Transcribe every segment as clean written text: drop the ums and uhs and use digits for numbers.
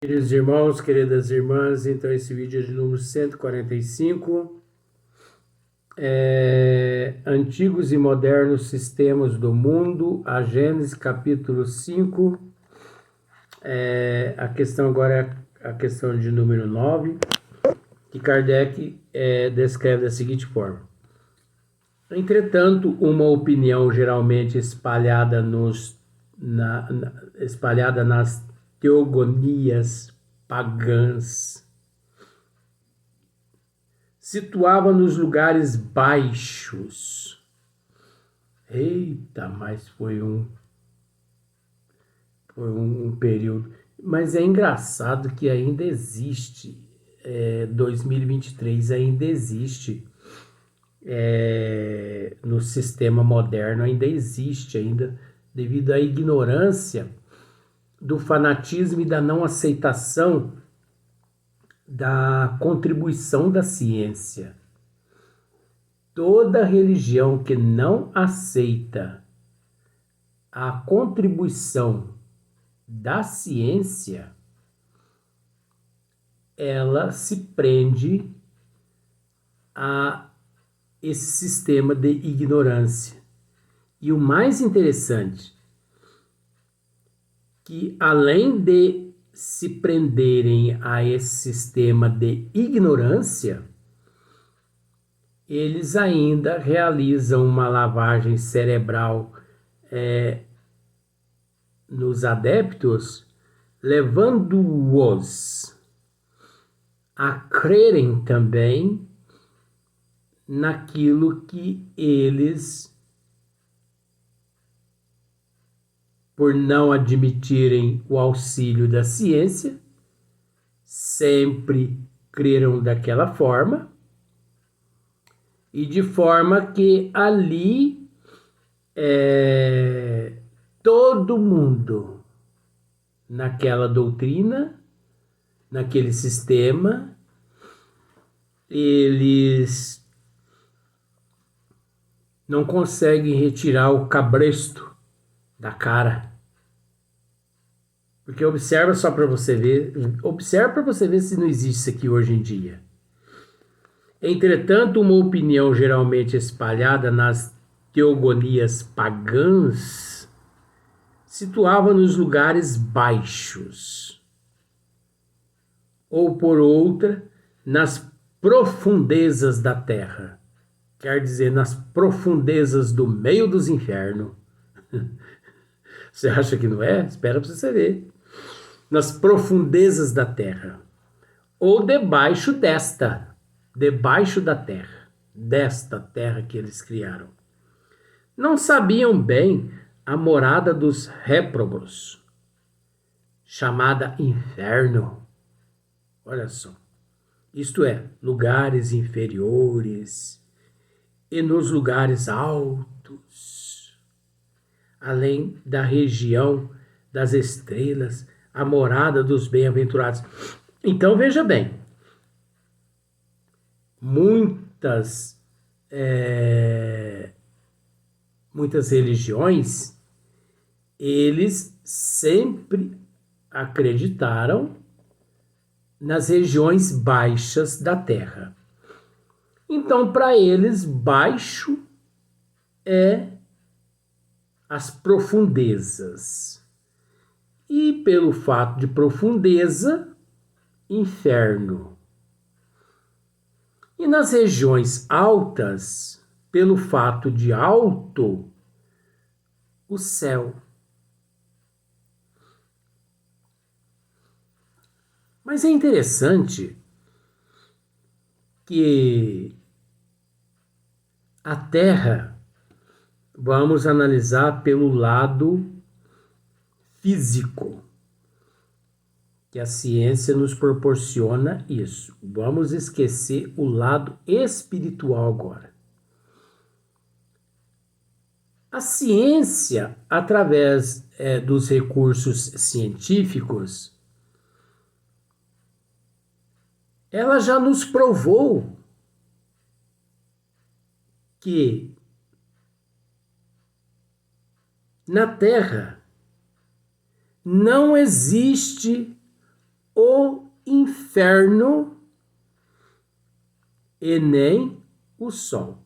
Queridos irmãos, queridas irmãs, então esse vídeo é de número 145, Antigos e Modernos Sistemas do Mundo, a Gênesis capítulo 5, a questão agora é a questão de número 9, que Kardec descreve da seguinte forma. Entretanto, uma opinião geralmente espalhada nas teogonias pagãs situava nos lugares baixos. Eita, mas foi um período. Mas é engraçado que ainda existe, 2023 ainda existe, no sistema moderno ainda existe, ainda devido à ignorância do fanatismo e da não aceitação da contribuição da ciência. Toda religião que não aceita a contribuição da ciência, ela se prende a esse sistema de ignorância. E o mais interessante, que além de se prenderem a esse sistema de ignorância, eles ainda realizam uma lavagem cerebral nos adeptos, levando-os a crerem também naquilo que eles, por não admitirem o auxílio da ciência, sempre creram daquela forma, e de forma que ali todo mundo naquela doutrina, naquele sistema, eles não conseguem retirar o cabresto da cara. Porque observa só para você ver, observa para você ver se não existe isso aqui hoje em dia. Entretanto, uma opinião geralmente espalhada nas teogonias pagãs situava nos lugares baixos, ou por outra, nas profundezas da terra, quer dizer, nas profundezas do meio dos infernos. Você acha que não é? Espera para você ver. Nas profundezas da terra, ou debaixo da terra, desta terra que eles criaram. Não sabiam bem a morada dos réprobos, chamada inferno. Olha só. Isto é, lugares inferiores e nos lugares altos, além da região das estrelas, a morada dos bem-aventurados. Então veja bem, muitas religiões, eles sempre acreditaram nas regiões baixas da terra. Então, para eles, baixo é as profundezas. E pelo fato de profundeza, inferno. E nas regiões altas, pelo fato de alto, o céu. Mas é interessante que a Terra, vamos analisar pelo lado físico, que a ciência nos proporciona isso. Vamos esquecer o lado espiritual agora. A ciência, através dos recursos científicos, ela já nos provou que na Terra não existe o inferno e nem o sol,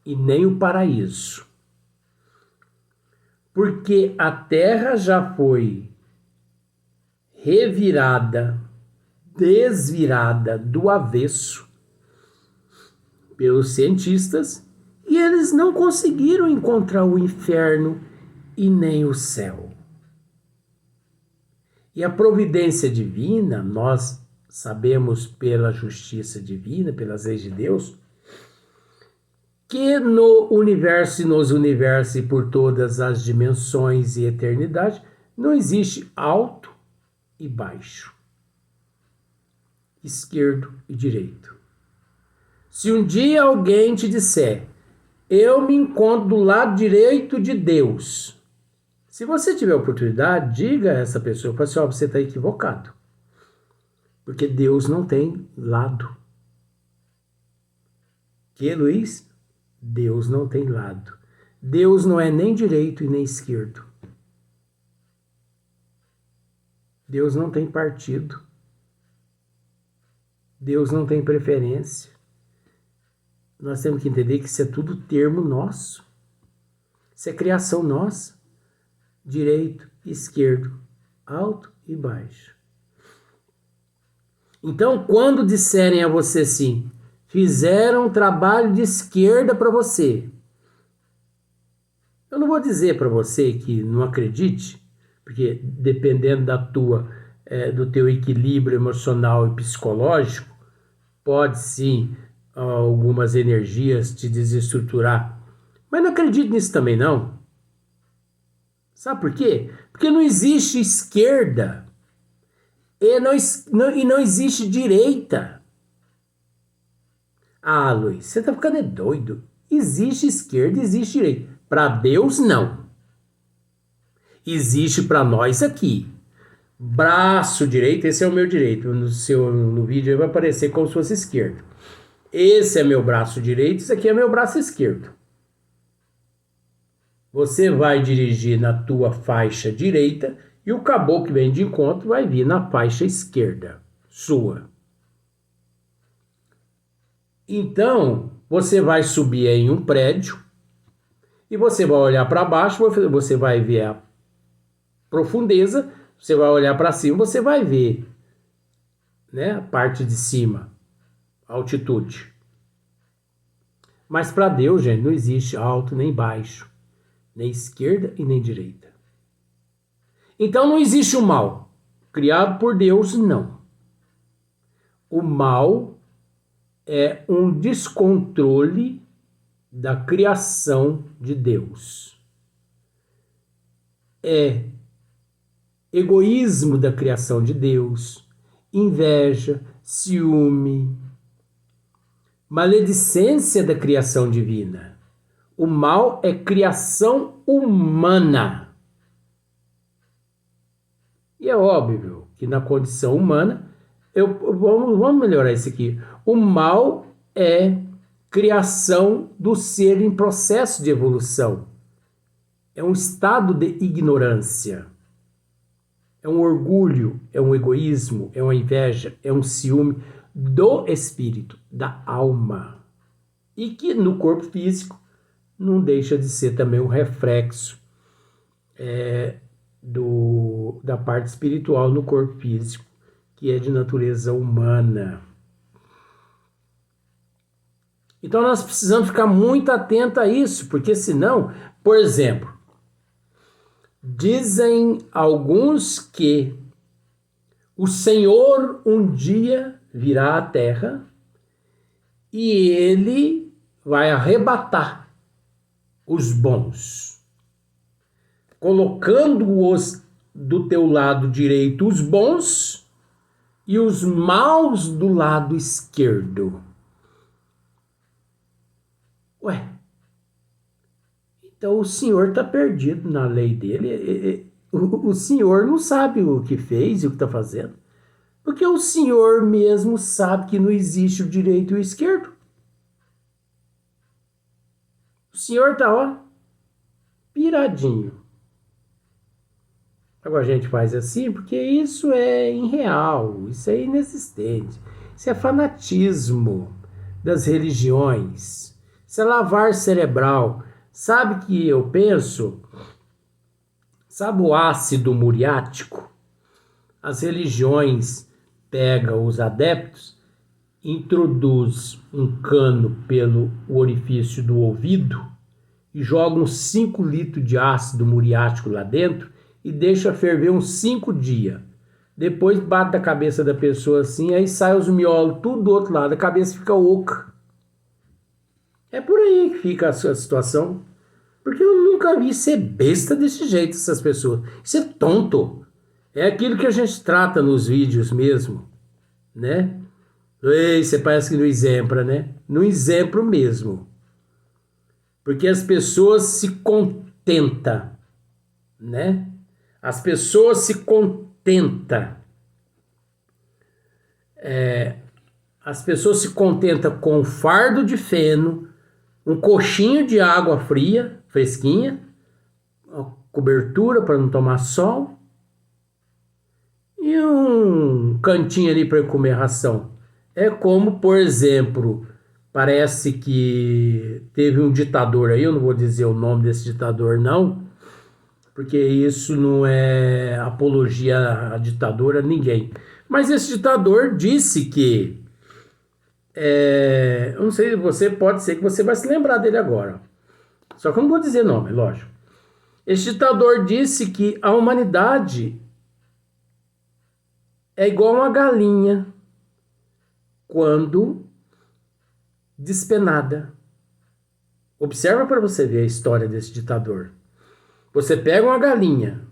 e nem o paraíso. Porque a terra já foi revirada, desvirada do avesso pelos cientistas, e eles não conseguiram encontrar o inferno e nem o céu. E a providência divina, nós sabemos pela justiça divina, pelas leis de Deus, que no universo e nos universos e por todas as dimensões e eternidade, não existe alto e baixo, esquerdo e direito. Se um dia alguém te disser, eu me encontro do lado direito de Deus, se você tiver oportunidade, diga a essa pessoa, fala assim, você está equivocado. Porque Deus não tem lado. Que, Luiz? Deus não tem lado. Deus não é nem direito e nem esquerdo. Deus não tem partido. Deus não tem preferência. Nós temos que entender que isso é tudo termo nosso. Isso é criação nossa. Direito, esquerdo, alto e baixo. Então, quando disserem a você assim, fizeram um trabalho de esquerda para você, eu não vou dizer para você que não acredite, porque dependendo do teu equilíbrio emocional e psicológico, pode sim algumas energias te desestruturar. Mas não acredite nisso também não. Sabe por quê? Porque não existe esquerda e não existe direita. Ah, Luiz, você tá ficando doido. Existe esquerda, existe direita. Para Deus, não. Existe para nós aqui. Braço direito, esse é o meu direito. No vídeo vai aparecer como se fosse esquerdo. Esse é meu braço direito, esse aqui é meu braço esquerdo. Você vai dirigir na tua faixa direita e o caboclo que vem de encontro vai vir na faixa esquerda, sua. Então, você vai subir em um prédio e você vai olhar para baixo, você vai ver a profundeza, você vai olhar para cima, você vai ver, né, a parte de cima, a altitude. Mas para Deus, gente, não existe alto nem baixo, nem esquerda e nem direita. Então não existe o mal. Criado por Deus, não. O mal é um descontrole da criação de Deus. É egoísmo da criação de Deus, inveja, ciúme, maledicência da criação divina. O mal é criação humana. E é óbvio que na condição humana, vamos melhorar isso aqui. O mal é criação do ser em processo de evolução. É um estado de ignorância. É um orgulho, é um egoísmo, é uma inveja, é um ciúme do espírito, da alma. E que no corpo físico não deixa de ser também um reflexo da parte espiritual no corpo físico, que é de natureza humana. Então nós precisamos ficar muito atentos a isso, porque senão, por exemplo, dizem alguns que o Senhor um dia virá à terra e ele vai arrebatar os bons, colocando-os do teu lado direito os bons e os maus do lado esquerdo. Ué, então o Senhor está perdido na lei dele. O Senhor não sabe o que fez e o que está fazendo. Porque o Senhor mesmo sabe que não existe o direito e o esquerdo. O Senhor está, piradinho. Agora a gente faz assim porque isso é irreal, isso é inexistente. Isso é fanatismo das religiões. Isso é lavar cerebral. Sabe que eu penso? Sabe o ácido muriático? As religiões pegam os adeptos, introduz um cano pelo orifício do ouvido e joga uns 5 litros de ácido muriático lá dentro e deixa ferver uns 5 dias. Depois bate a cabeça da pessoa assim, aí sai os miolos tudo do outro lado, a cabeça fica oca. É por aí que fica a sua situação. Porque eu nunca vi ser besta desse jeito, essas pessoas. Isso é tonto. É aquilo que a gente trata nos vídeos mesmo, né? Ei, você parece que não exempla, né? No exemplo mesmo. Porque as pessoas se contentam, né? As pessoas se contentam. As pessoas se contentam com um fardo de feno, um coxinho de água fria, fresquinha, uma cobertura para não tomar sol e um cantinho ali para comer ração. É como, por exemplo, parece que teve um ditador aí, eu não vou dizer o nome desse ditador não, porque isso não é apologia à ditadura ninguém. Mas esse ditador disse que, eu não sei, você pode ser que você vai se lembrar dele agora. Só que eu não vou dizer nome, lógico. Esse ditador disse que a humanidade é igual uma galinha quando despenada. Observa para você ver a história desse ditador. Você pega uma galinha,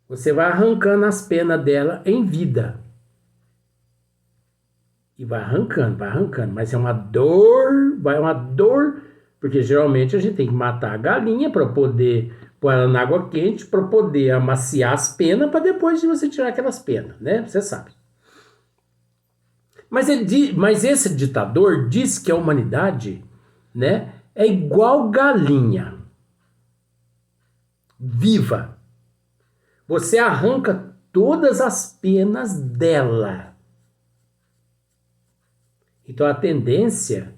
você vai arrancando as penas dela em vida. E vai arrancando, mas é uma dor, porque geralmente a gente tem que matar a galinha para poder pôr ela na água quente, para poder amaciar as penas, para depois você tirar aquelas penas, né? Você sabe. Mas esse ditador diz que a humanidade, né, é igual galinha viva. Você arranca todas as penas dela. Então a tendência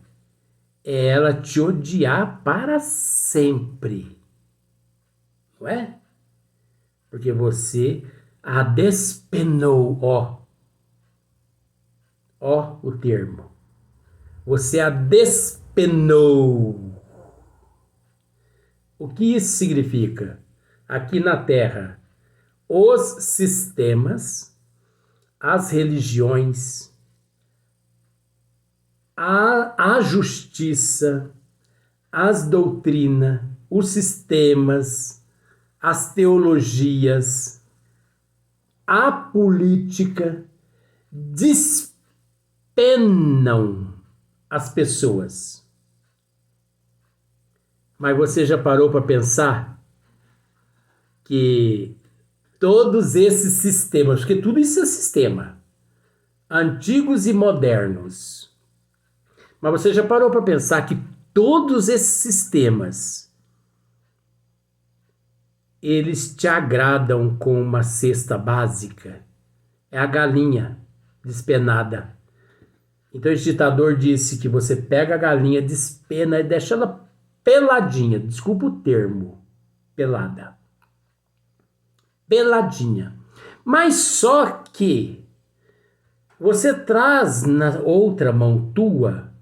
é ela te odiar para sempre. Não é? Porque você a despenou, ó o termo. Você a despenou. O que isso significa? Aqui na Terra, os sistemas, as religiões, a justiça, as doutrinas, os sistemas, as teologias, a política despenam as pessoas. Mas você já parou para pensar que todos esses sistemas, porque tudo isso é sistema, antigos e modernos, mas você já parou para pensar que todos esses sistemas eles te agradam com uma cesta básica? É a galinha despenada. Então esse ditador disse que você pega a galinha, despena e deixa ela peladinha, desculpa o termo, peladinha. Mas só que você traz na outra mão tua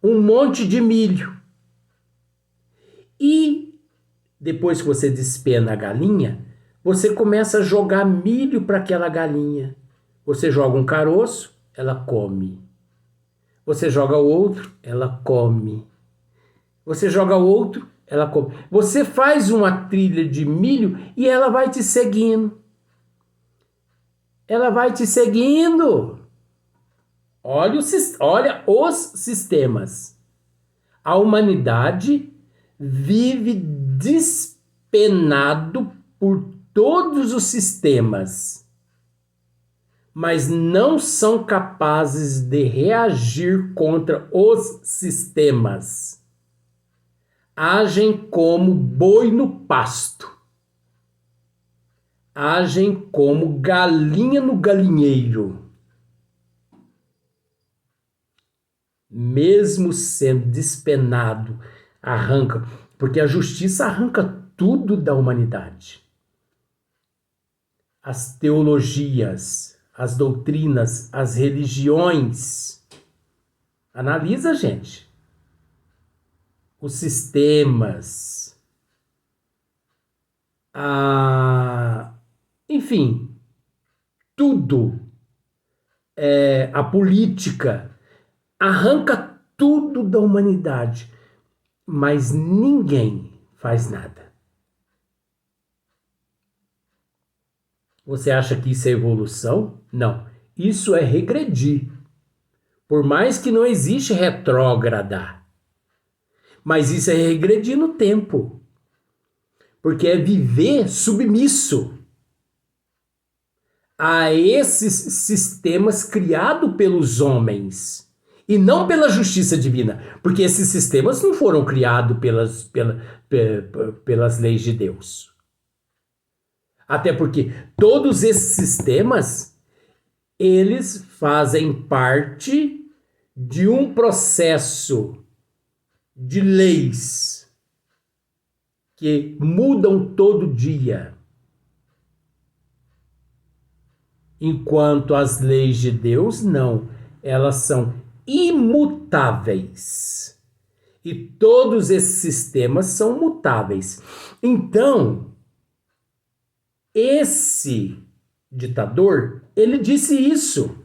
um monte de milho. E depois que você despena a galinha, você começa a jogar milho para aquela galinha. Você joga um caroço, ela come. Você joga o outro, ela come. Você joga o outro, ela come. Você faz uma trilha de milho e ela vai te seguindo. Ela vai te seguindo. Olha os sistemas. A humanidade vive despenado por todos os sistemas, mas não são capazes de reagir contra os sistemas. Agem como boi no pasto. agem como galinha no galinheiro. Mesmo sendo despenado, arranca, porque a justiça arranca tudo da humanidade. As teologias, as doutrinas, as religiões. Analisa, gente. Os sistemas. Enfim, tudo. A política. Arranca tudo da humanidade. Mas ninguém faz nada. Você acha que isso é evolução? Não. Isso é regredir. Por mais que não existe retrógrada. Mas isso é regredir no tempo. Porque é viver submisso a esses sistemas criados pelos homens. E não pela justiça divina. Porque esses sistemas não foram criados pelas leis de Deus. Até porque todos esses sistemas, eles fazem parte de um processo de leis que mudam todo dia. Enquanto as leis de Deus, não. Elas são imutáveis. E todos esses sistemas são mutáveis. Então, esse ditador, ele disse isso.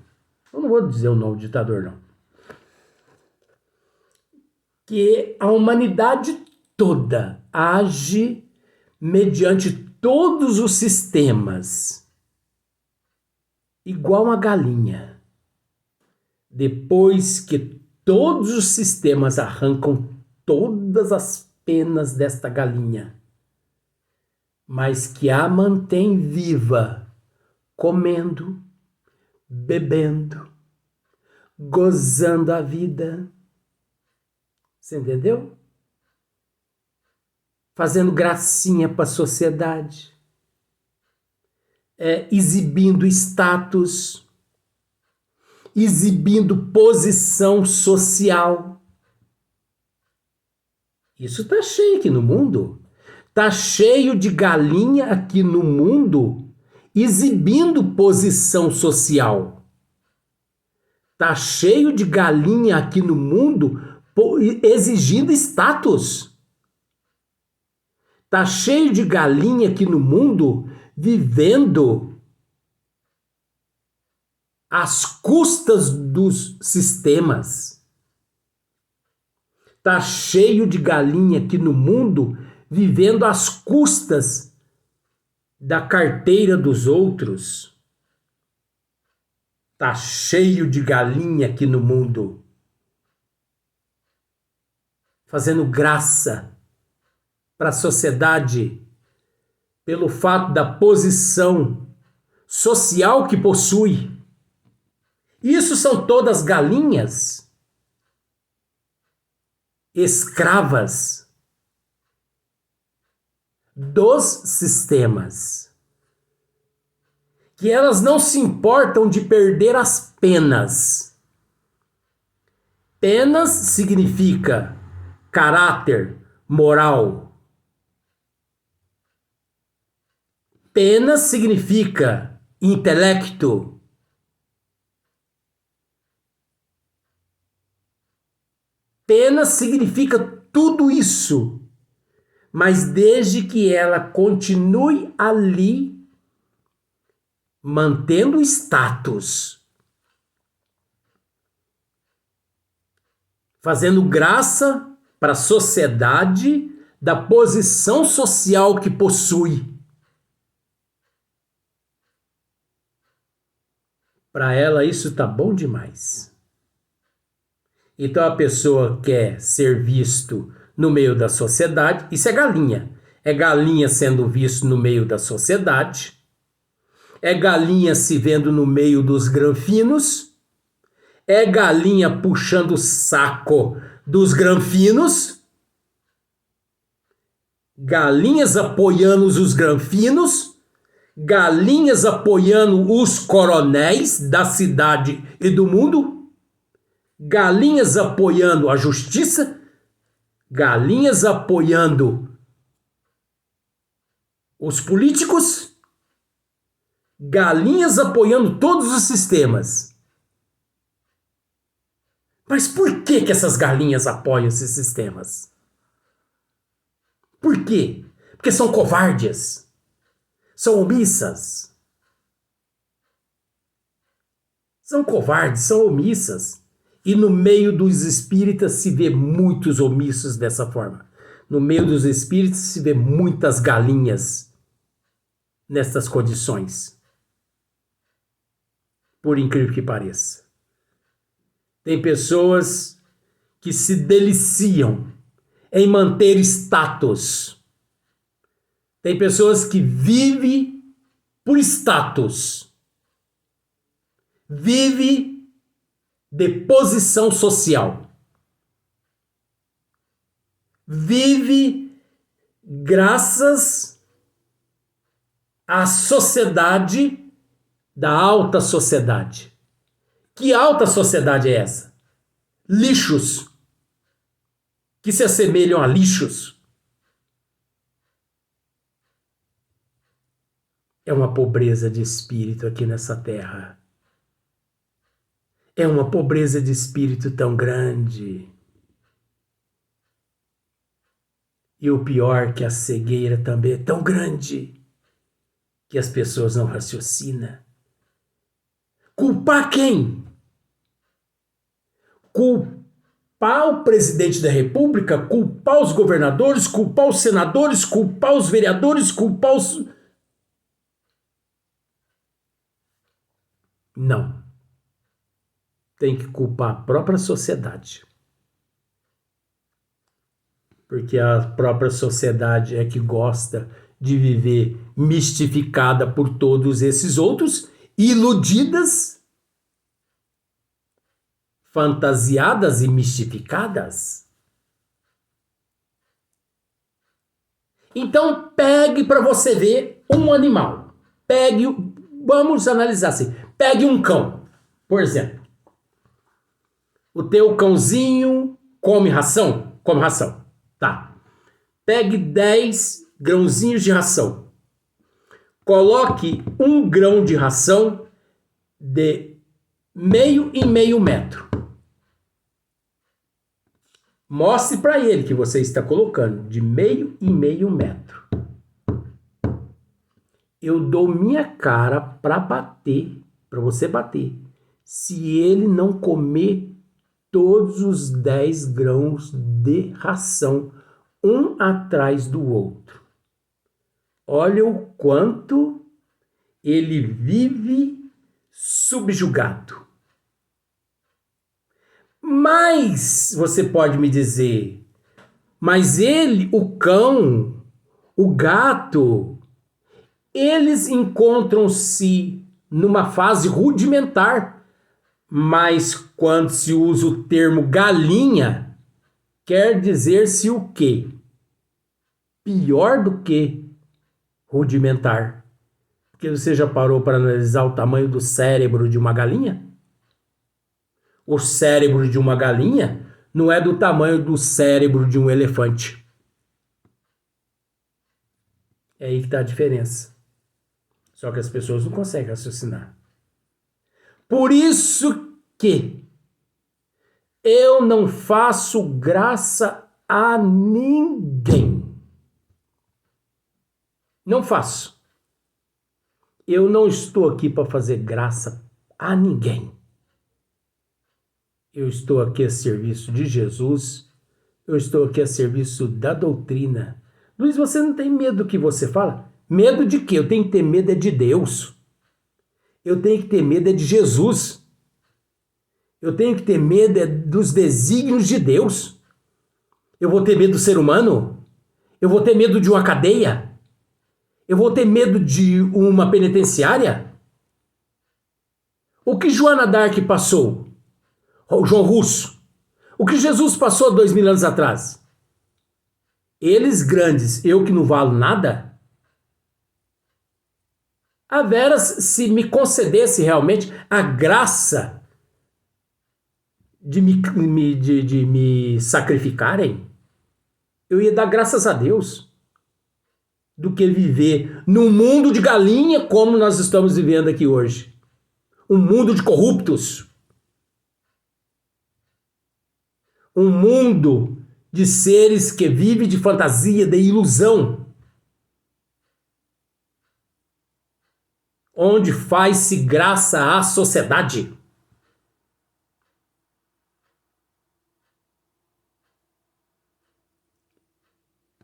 Eu não vou dizer o nome do ditador, não. Que a humanidade toda age mediante todos os sistemas, igual uma galinha. Depois que todos os sistemas arrancam todas as penas desta galinha, mas que a mantém viva, comendo, bebendo, gozando a vida. Você entendeu? Fazendo gracinha para a sociedade, exibindo status, exibindo posição social. Isso está cheio aqui no mundo. Está cheio de galinha aqui no mundo exibindo posição social. Está cheio de galinha aqui no mundo exigindo status. Está cheio de galinha aqui no mundo vivendo às custas dos sistemas. Está cheio de galinha aqui no mundo vivendo às custas da carteira dos outros. Está cheio de galinha aqui no mundo fazendo graça para a sociedade pelo fato da posição social que possui. Isso são todas galinhas escravas dos sistemas, que elas não se importam de perder as penas. Penas significa caráter, moral. Penas significa intelecto. Penas significa tudo isso, mas desde que ela continue ali, mantendo o status, fazendo graça para a sociedade da posição social que possui. Para ela isso tá bom demais. Então a pessoa quer ser visto no meio da sociedade. Isso é galinha. É galinha sendo visto no meio da sociedade. É galinha se vendo no meio dos granfinos. É galinha puxando o saco dos granfinos. Galinhas apoiando os granfinos. galinhas apoiando os coronéis da cidade e do mundo, galinhas apoiando a justiça, galinhas apoiando os políticos, galinhas apoiando todos os sistemas. Mas por que essas galinhas apoiam esses sistemas? Por quê? Porque são covardes, são omissas. São covardes, são omissas. E no meio dos espíritas se vê muitos omissos dessa forma. No meio dos espíritas se vê muitas galinhas nessas condições. Por incrível que pareça. Tem pessoas que se deliciam em manter status. Tem pessoas que vivem por status. Vive de posição social. Vive graças à sociedade da alta sociedade. Que alta sociedade é essa? Lixos que se assemelham a lixos. É uma pobreza de espírito aqui nessa terra. É uma pobreza de espírito tão grande. E o pior que a cegueira também é tão grande que as pessoas não raciocinam. Culpar quem? Culpar o presidente da República, culpar os governadores, culpar os senadores, culpar os vereadores, culpar os... Não. Tem que culpar a própria sociedade. Porque a própria sociedade é que gosta de viver mistificada por todos esses outros, iludidas, fantasiadas e mistificadas. Então pegue para você ver um animal. Vamos analisar assim. Pegue um cão, por exemplo. O teu cãozinho come ração? Come ração. Tá. Pegue 10 grãozinhos de ração. Coloque 1 grão de ração de meio em meio metro. Mostre para ele que você está colocando de meio em meio metro. Eu dou minha cara para bater, para você bater, se ele não comer todos os 10 grãos de ração, um atrás do outro. Olha o quanto ele vive subjugado. Mas você pode me dizer, mas ele, o cão, o gato, eles encontram-se numa fase rudimentar, mas quando se usa o termo galinha, quer dizer-se o quê? Pior do que rudimentar. Porque você já parou para analisar o tamanho do cérebro de uma galinha? O cérebro de uma galinha não é do tamanho do cérebro de um elefante. É aí que está a diferença. Só que as pessoas não conseguem raciocinar. Por isso que eu não faço graça a ninguém. Não faço. Eu não estou aqui para fazer graça a ninguém. Eu estou aqui a serviço de Jesus. Eu estou aqui a serviço da doutrina. Luiz, você não tem medo do que você fala? Medo de quê? Eu tenho que ter medo é de Deus. Eu tenho que ter medo é de Jesus. Eu tenho que ter medo é dos desígnios de Deus. Eu vou ter medo do ser humano? Eu vou ter medo de uma cadeia? Eu vou ter medo de uma penitenciária? O que Joana d'Arc passou? O João Russo? O que Jesus passou 2000 anos atrás? Eles grandes, eu que não valo nada? A veras, se me concedesse realmente a graça de me sacrificarem, eu ia dar graças a Deus do que viver num mundo de galinha como nós estamos vivendo aqui hoje. Um mundo de corruptos. Um mundo de seres que vivem de fantasia, de ilusão. Onde faz-se graça à sociedade.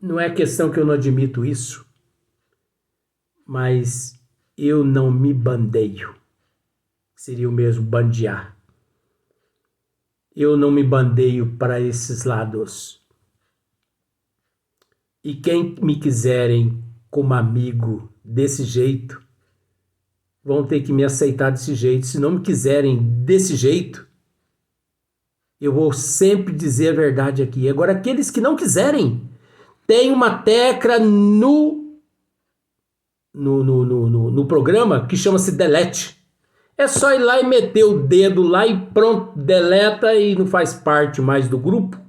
Não é questão que eu não admito isso, mas eu não me bandeio. Seria o mesmo bandear. Eu não me bandeio para esses lados. E quem me quiserem como amigo desse jeito, vão ter que me aceitar desse jeito. Se não me quiserem desse jeito, eu vou sempre dizer a verdade aqui. Agora, aqueles que não quiserem, tem uma tecla no programa que chama-se delete. É só ir lá e meter o dedo lá e pronto, deleta e não faz parte mais do grupo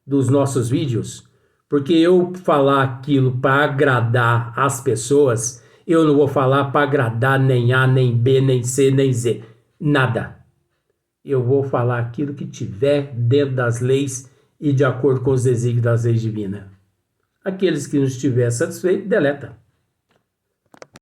dos nossos vídeos. Porque eu falar aquilo para agradar as pessoas, eu não vou falar para agradar nem A, nem B, nem C, nem Z. Nada. Eu vou falar aquilo que tiver dentro das leis e de acordo com os desígnios das leis divinas. Aqueles que não estiver satisfeitos, deleta.